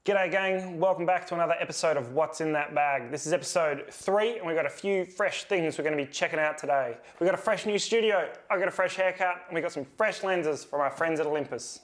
G'day gang, welcome back to another episode of What's in That Bag. This is episode 3 and we've got a few fresh things we're going to be checking out today. We've got a fresh new studio, I've got a fresh haircut, and we've got some fresh lenses from our friends at Olympus.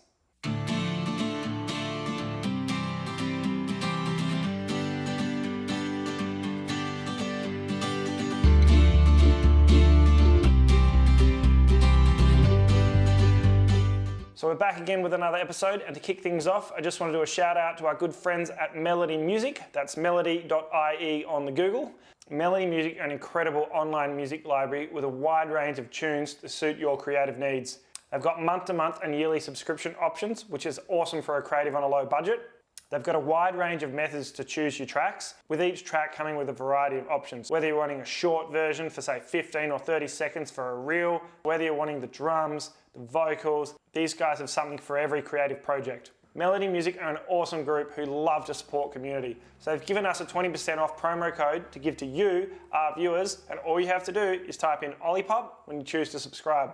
So we're back again with another episode, and to kick things off, I just want to do a shout out to our good friends at Melodie Music. That's melodie.ie on the Google. Melodie Music are an incredible online music library with a wide range of tunes to suit your creative needs. They've got month-to-month and yearly subscription options, which is awesome for a creative on a low budget. They've got a wide range of methods to choose your tracks, with each track coming with a variety of options. Whether you're wanting a short version for say 15 or 30 seconds for a reel, whether you're wanting the drums, the vocals, these guys have something for every creative project. Melodie Music are an awesome group who love to support community. So they've given us a 20% off promo code to give to you, our viewers, and all you have to do is type in Olliepop when you choose to subscribe.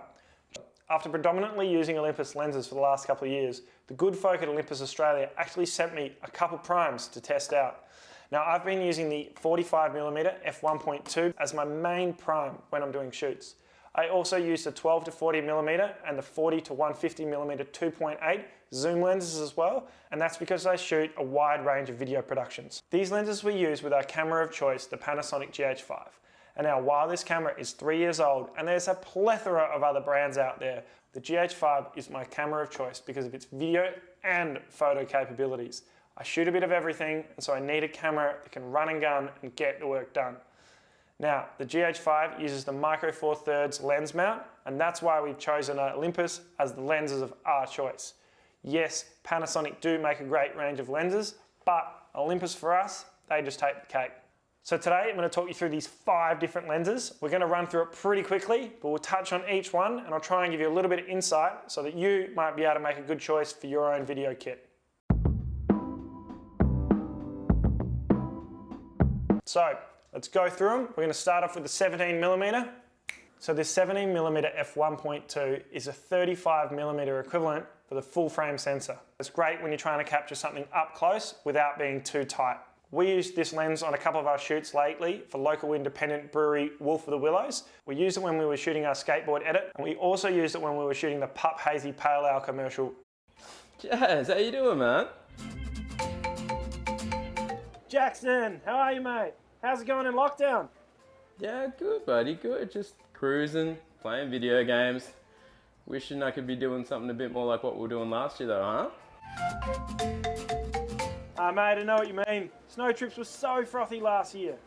After predominantly using Olympus lenses for the last couple of years, the good folk at Olympus Australia actually sent me a couple primes to test out. Now I've been using the 45mm f1.2 as my main prime when I'm doing shoots. I also use the 12 to 40mm and the 40 to 150mm 2.8 zoom lenses as well, and that's because I shoot a wide range of video productions. These lenses we use with our camera of choice, the Panasonic GH5. And now, while this camera is 3 years old and there's a plethora of other brands out there, the GH5 is my camera of choice because of its video and photo capabilities. I shoot a bit of everything, and so I need a camera that can run and gun and get the work done. Now, the GH5 uses the Micro Four Thirds lens mount, and that's why we've chosen Olympus as the lenses of our choice. Yes, Panasonic do make a great range of lenses, but Olympus for us, they just take the cake. So today I'm going to talk you through these 5 different lenses. We're going to run through it pretty quickly, but we'll touch on each one and I'll try and give you a little bit of insight so that you might be able to make a good choice for your own video kit. So let's go through them. We're going to start off with the 17mm. So this 17mm f1.2 is a 35mm equivalent for the full frame sensor. It's great when you're trying to capture something up close without being too tight. We used this lens on a couple of our shoots lately for local independent brewery Wolf of the Willows. We used it when we were shooting our skateboard edit, and we also used it when we were shooting the Pup Hazy Pale Ale commercial. Jazz, how you doing, man? Jackson, how are you, mate? How's it going in lockdown? Yeah, good, buddy, good. Just cruising, playing video games. Wishing I could be doing something a bit more like what we were doing last year, though, huh? Mate, I know what you mean. Snow trips were so frothy last year.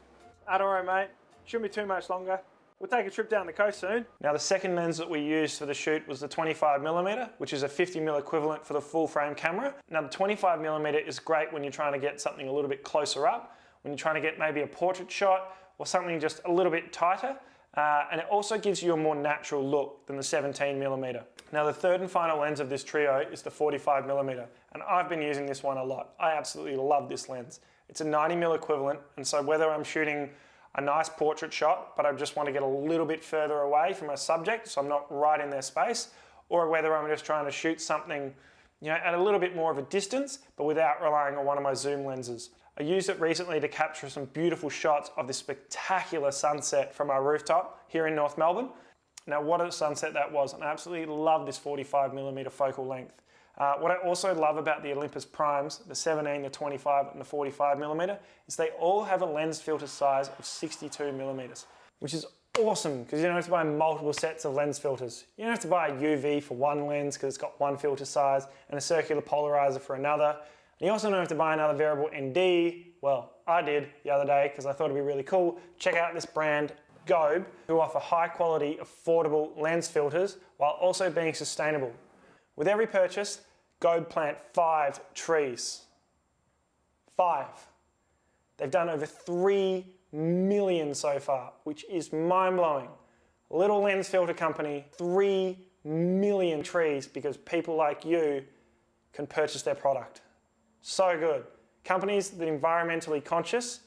Alright, mate. Shouldn't be too much longer. We'll take a trip down the coast soon. Now, the second lens that we used for the shoot was the 25mm, which is a 50mm equivalent for the full frame camera. Now, the 25mm is great when you're trying to get something a little bit closer up, when you're trying to get maybe a portrait shot or something just a little bit tighter. And it also gives you a more natural look than the 17mm. Now, the third and final lens of this trio is the 45mm, and I've been using this one a lot. I absolutely love this lens. It's a 90mm equivalent, and so whether I'm shooting a nice portrait shot, but I just want to get a little bit further away from my subject, so I'm not right in their space, or whether I'm just trying to shoot something, at a little bit more of a distance, but without relying on one of my zoom lenses. I used it recently to capture some beautiful shots of this spectacular sunset from our rooftop here in North Melbourne. Now, what a sunset that was, and I absolutely love this 45mm focal length. What I also love about the Olympus primes, the 17, the 25 and the 45mm, is they all have a lens filter size of 62mm, which is awesome because you don't have to buy multiple sets of lens filters. You don't have to buy a UV for one lens because it's got one filter size and a circular polarizer for another. And you also don't have to buy another variable ND. Well, I did the other day because I thought it'd be really cool. Check out this brand, Gobe, who offer high quality, affordable lens filters while also being sustainable. With every purchase, Gobe plant 5 trees. 5. They've done over 3 million so far, which is mind-blowing. Little lens filter company, 3 million trees because people like you can purchase their product. So good. Companies that are environmentally conscious,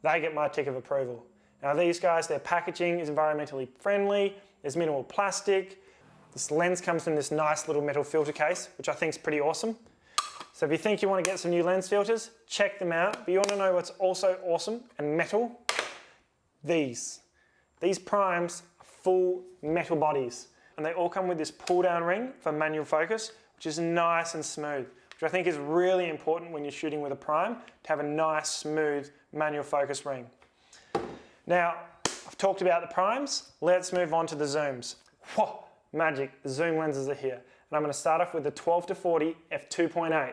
they get my tick of approval. Now these guys, their packaging is environmentally friendly, there's minimal plastic, this lens comes in this nice little metal filter case, which I think is pretty awesome. So if you think you want to get some new lens filters, check them out. But you want to know what's also awesome and metal? These. These primes are full metal bodies, and they all come with this pull down ring for manual focus, which is nice and smooth, which I think is really important when you're shooting with a prime, to have a nice, smooth manual focus ring. Now, I've talked about the primes. Let's move on to the zooms. Whoa, magic, the zoom lenses are here. And I'm going to start off with the 12-40 f2.8.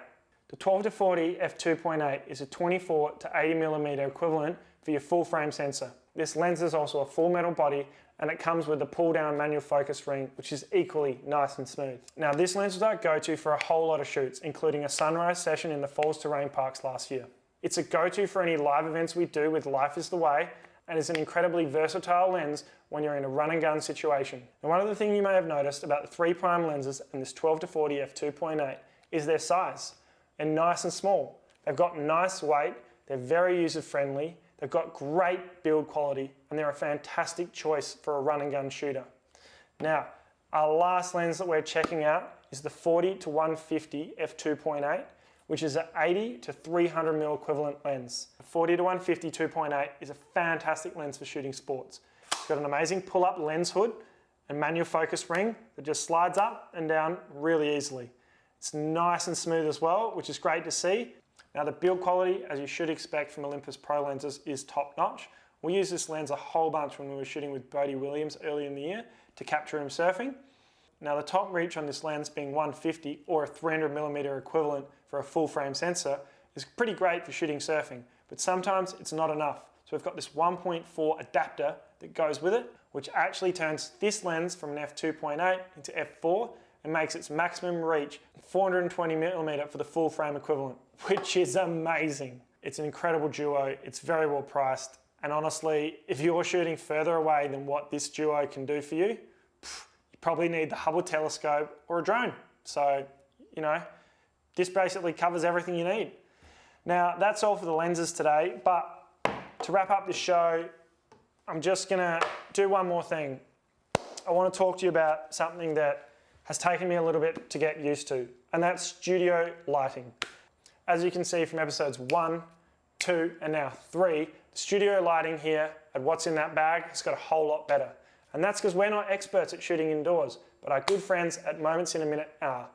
The 12-40 f2.8 is a 24 to 80mm equivalent for your full frame sensor. This lens is also a full metal body, and it comes with the pull down manual focus ring, which is equally nice and smooth. Now this lens was our go-to for a whole lot of shoots, including a sunrise session in the Falls Terrain Parks last year. It's a go-to for any live events we do with Life is the Way, and is an incredibly versatile lens when you're in a run and gun situation. And one of the things you may have noticed about the 3 prime lenses and this 12-40 f2.8 is their size. They're nice and small. They've got nice weight, they're very user-friendly, they've got great build quality, and they're a fantastic choice for a run and gun shooter. Now, our last lens that we're checking out is the 40-150 f2.8, which is an 80 to 300mm equivalent lens. The 40-150 2.8 is a fantastic lens for shooting sports. It's got an amazing pull-up lens hood and manual focus ring that just slides up and down really easily. It's nice and smooth as well, which is great to see. Now the build quality, as you should expect from Olympus Pro lenses, is top notch. We used this lens a whole bunch when we were shooting with Bodie Williams early in the year to capture him surfing. Now the top reach on this lens being 150 or a 300mm equivalent for a full frame sensor is pretty great for shooting surfing, but sometimes it's not enough. So we've got this 1.4 adapter that goes with it, which actually turns this lens from an f2.8 into f4 and makes its maximum reach 420mm for the full frame equivalent, which is amazing. It's an incredible duo, it's very well priced, and honestly, if you're shooting further away than what this duo can do for you, you probably need the Hubble telescope or a drone. So, you know, this basically covers everything you need. Now, that's all for the lenses today, but to wrap up this show, I'm just gonna do one more thing. I want to talk to you about something that has taken me a little bit to get used to, and that's studio lighting. As you can see from episodes 1, 2, and now 3, the studio lighting here and what's in that bag has got a whole lot better. And that's because we're not experts at shooting indoors, but our good friends at Moments in a Minute are.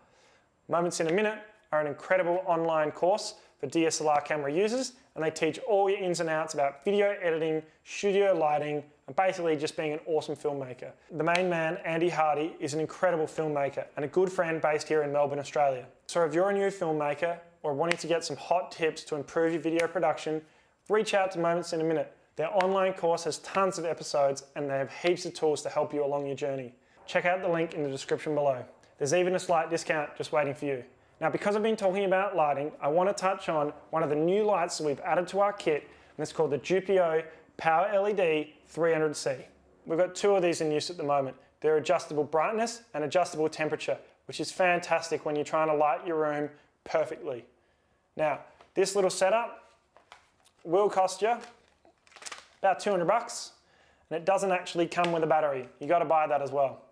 Moments in a Minute are an incredible online course for DSLR camera users, and they teach all your ins and outs about video editing, studio lighting, and basically just being an awesome filmmaker. The main man, Andy Hardy, is an incredible filmmaker and a good friend based here in Melbourne, Australia. So if you're a new filmmaker or wanting to get some hot tips to improve your video production, reach out to Moments in a Minute. Their online course has tons of episodes and they have heaps of tools to help you along your journey. Check out the link in the description below. There's even a slight discount just waiting for you. Now, because I've been talking about lighting, I want to touch on one of the new lights that we've added to our kit, and it's called the Jupio Power LED 300C. We've got 2 of these in use at the moment. They're adjustable brightness and adjustable temperature, which is fantastic when you're trying to light your room perfectly. Now, this little setup will cost you about $200, and it doesn't actually come with a battery. You got to buy that as well.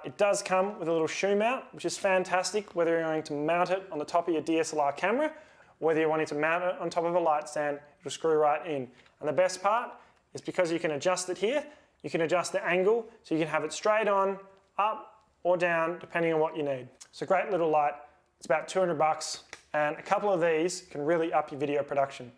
It does come with a little shoe mount, which is fantastic, whether you're going to mount it on the top of your DSLR camera, whether you're wanting to mount it on top of a light stand, it'll screw right in. And the best part is because you can adjust it here, you can adjust the angle, so you can have it straight on, up, or down, depending on what you need. It's a great little light. It's about $200, and a couple of these can really up your video production.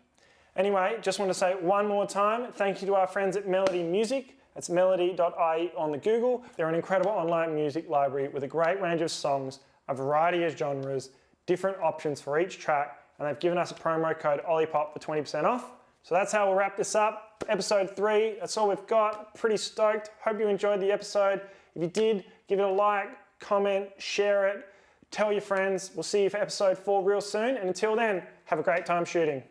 Anyway, just want to say one more time, thank you to our friends at Melodie Music. It's melodie.ie on the Google. They're an incredible online music library with a great range of songs, a variety of genres, different options for each track, and they've given us a promo code Olliepop for 20% off. So that's how we'll wrap this up. Episode 3, that's all we've got. Pretty stoked. Hope you enjoyed the episode. If you did, give it a like, comment, share it, tell your friends. We'll see you for episode 4 real soon, and until then, have a great time shooting.